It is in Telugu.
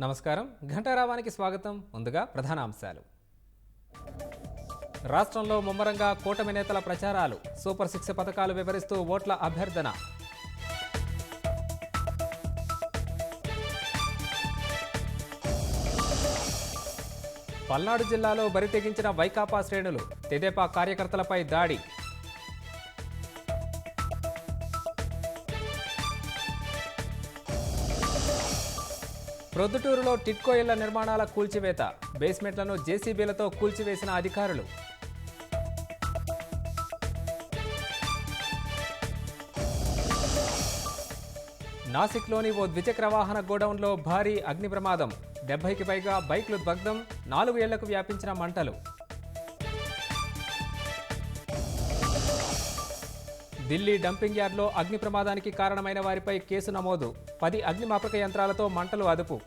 నమస్కారం. ఘంటారావానికి స్వాగతం. ముందుగా ప్రధాన అంశాలు. రాష్ట్రంలో ముమ్మరంగా కూటమి నేతల ప్రచారాలు. సూపర్ 6 పథకాలు వివరిస్తూ ఓట్ల అభ్యర్థన. పల్నాడు జిల్లాలో బరితెగించిన వైకాపా శ్రేణులు. తెదేపా కార్యకర్తలపై దాడి. ప్రొద్దుటూరులో టిట్కో ఇళ్ల నిర్మాణాల కూల్చివేత. బేస్మెంట్లను జేసీబీలతో కూల్చివేసిన అధికారులు. నాసిక్లోని ఓ ద్విచక్ర వాహన గోడౌన్లో భారీ అగ్ని ప్రమాదం. 70కి పైగా బైక్లు దగ్ధం. 4 ఏళ్లకు వ్యాపించిన మంటలు. ఢిల్లీ డంపింగ్ యార్డ్లో అగ్ని ప్రమాదానికి కారణమైన వారిపై కేసు నమోదు. 10 అగ్నిమాపక యంత్రాలతో మంటలు అదుపు.